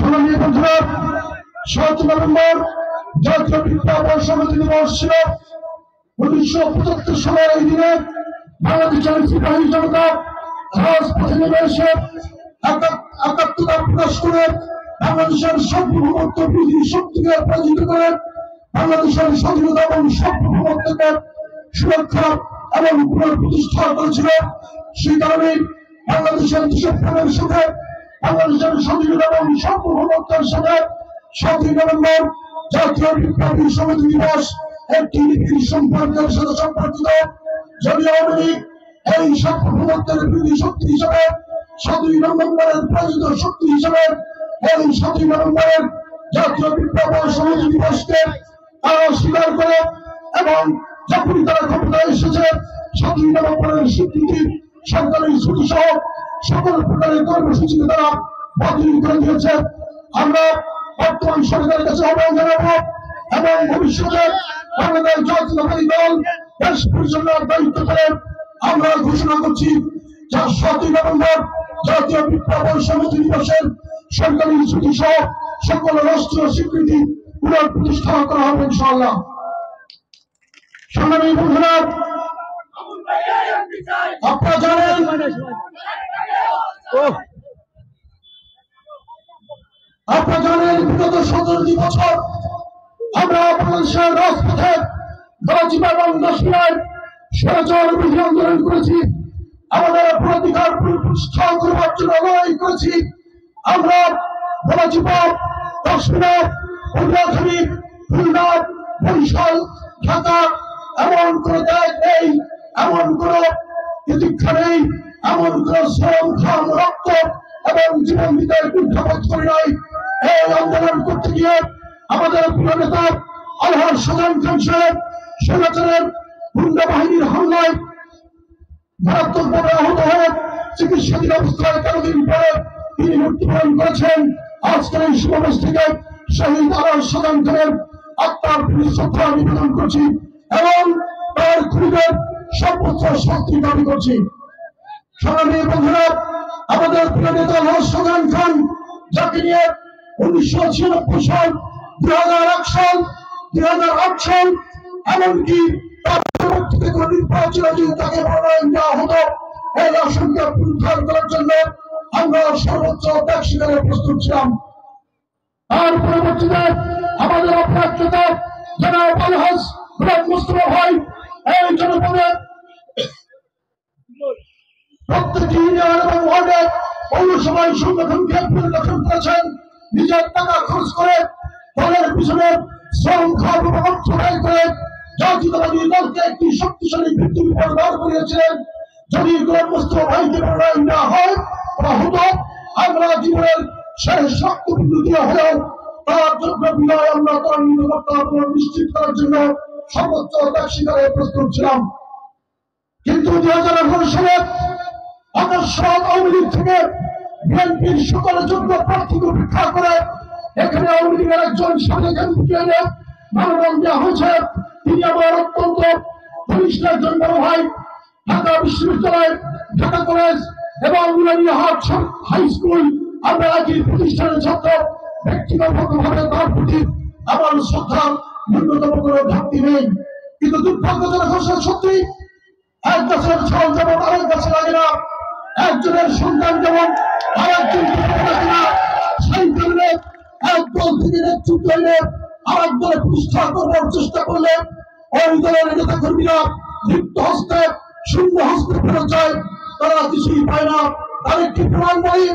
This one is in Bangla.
সম্মানীয় বন্ধুরা, ৭ নভেম্বর জাতীয় বিপ্লব ও সংহতি দিবস ছিল। ১৯৭৫ সালের এই দিনে বাংলাদেশের সিপাহী জনতা রাজপথে নেমে এসে একাত্মতা প্রকাশ করে বাংলাদেশের সার্বভৌমত্ব বিরোধী শক্তিকে পরাজিত করে বাংলাদেশের স্বাধীনতা এবং সার্বভৌমত্বকে সুরক্ষা এবং পুনঃপ্রতিষ্ঠা করেছিল। সেই কারণে বাংলাদেশের দেশপ্রেমের সাথে বাংলাদেশের স্বাধীনতা এবং সার্বভৌমত্বের সাথে ৭ই নভেম্বর জাতীয় বিপ্লবী সংহতি দিবস একটি নীতির সম্পর্কের সাথে সম্পর্কিত। যদি আওয়ামী লীগ এই সার্বভৌমত্বের বিরোধী শক্তি হিসেবে ৭ই নভেম্বরের প্রয়োজিত শক্তি হিসেবে এই ৭ই নভেম্বরের জাতীয় বিপ্লব ও সংহতি দিবসকে তারা স্বীকার করে এবং যখনই তারা ক্ষমতায় এসেছে ৭ই নভেম্বরের স্বীকৃতি সরকারি ছুটি সহ সকল প্রকারের কর্মসূচিকে তারা বাতিল করে দিয়েছে। আমরা বর্তমান সরকারের কাছে আহ্বান জানাবো এবং ভবিষ্যতে বাংলাদেশ জাতীয়তাবাদী দল দেশ পরিচালনার দায়িত্ব করে আমরা ঘোষণা করছি যে ৭ই নভেম্বর জাতীয় বিপ্লব ও সংহতি দিবসের সরকারি ছুটি সহ সকল রাষ্ট্রীয় স্বীকৃতি পুনঃপ্রতিষ্ঠা করা হবে ইনশাআল্লাহ। সংগ্রামী বন্ধুরা, আপনারা জানেন বিগত ১৭টি বছর আমরা বাংলাদেশের রাজপথে গণজীবন এবং কাশ্মীরের স্বৈরাচার বিরোধী আন্দোলন করেছি। আমাদের অধিকার প্রতিষ্ঠা করবার জন্য লড়াই করেছি। আমরা গণজীবন কাশ্মীর, পটুয়াখালী, খুলনা, বরিশাল, ঢাকা এমন কোন ত্যাগ নেই, এমন কোন প্রতীক্ষা নেই, এমন কোন শ্রম ঘাম রক্ত এবং জীবন দিতে কুণ্ঠাবোধ করি নাই। এই আন্দোলন করতে গিয়ে আমাদের প্রিয় নেতা আলহাজ সাজান খান সাহেব স্বৈরাচারের গুন্ডা বাহিনীর হামলায় মারাত্মকভাবে আহত হয়ে চিকিৎসাধীন অবস্থায় ১৩ দিন পরে তিনি মৃত্যুবরণ করেছেন। আজকের এই সমাবেশ থেকে শহীদ আলহাজ সাজান খানের আত্মার প্রতি শ্রদ্ধা নিবেদন করছি এবং তার খুনিদের সর্বোচ্চ শাস্তি দাবি করছি। সংগ্রামী বন্ধুরা, আমাদের প্রিয় নেতা আলহাজ সাজান খান, যাকে নিয়ে ১৯৯৬ সাল, ২০০১ সাল, ২০০৮ সাল এমনকি তার পরবর্তীতে কোন নির্বাচনে যদি তাকে মনোনয়ন দেওয়া হতো, এই আসনকে পুনরুদ্ধার করার জন্য আমরা সর্বোচ্চ ত্যাগ স্বীকারে প্রস্তুত ছিলাম। তার পরবর্তীতে আমাদের অপরাধ নেতা জনাব আলহাজ গোলাম মোস্তফা ভাই এই জনপদে প্রত্যেকটি ইউনিয়ন এবং ওয়ার্ডে পৌরসভায় সংগঠনকে পরিদর্শন করেছেন। নিজের টাকা খরচ করে দলের পিছনে শ্রম খাত এবং অর্থ ব্যয় করে জাতীয়তাবাদী দলকে একটি শক্তিশালী ভিত্তির উপর দাঁড় করিয়েছিলেন। যদি গোলাম মোস্তফা ভাইকে মনোনয়ন দেওয়া হয় বা হতো, আমরা জীবনের শেষ শক্তিবিন্দু দিয়ে হলেও তার যোগ্য বিনয় আমরা তার নিরাপত্তা নিশ্চিত করার জন্য সর্বোচ্চ ত্যাগ স্বীকারে প্রস্তুত ছিলাম। কিন্তু ২০১১ সালে আদর্শবাদ আওয়ামী লীগ থেকে বিএনপির সকল যোগ্য প্রার্থীকে উপেক্ষা করে এখানে আওয়ামী লীগের একজন সাবেক এমপি এনে মনোনয়ন দেওয়া হয়েছে। তিনি আমার অত্যন্ত ঘনিষ্ঠ একজন বড় ভাই। ঢাকা বিশ্ববিদ্যালয়, ঢাকা কলেজ এবং উলানিয়াহাট হাই স্কুল আমরা একই প্রতিষ্ঠানের ছাত্র। ব্যক্তিগতভাবে তার প্রতি আমার শ্রদ্ধা ন্যূনতম কোনো ঘাটতি নেই। কিন্তু দুর্ভাগ্যজনক হচ্ছে সত্যি, এক গাছের ছাল যেমন আরেক গাছে লাগে না, একজনের সন্তান যেমন আরেকজনকে লাগে না, সেই কারণে এক দল থেকে নেতৃত্ব এনে আরেক দলে প্রতিষ্ঠা করবার চেষ্টা করলে ওই দলের নেতা কর্মীরা লিপ্ত হস্তে শূন্য হস্তে ফেরত যায়, তারা কিছুই পায় না। তার একটি প্রমাণ বলি,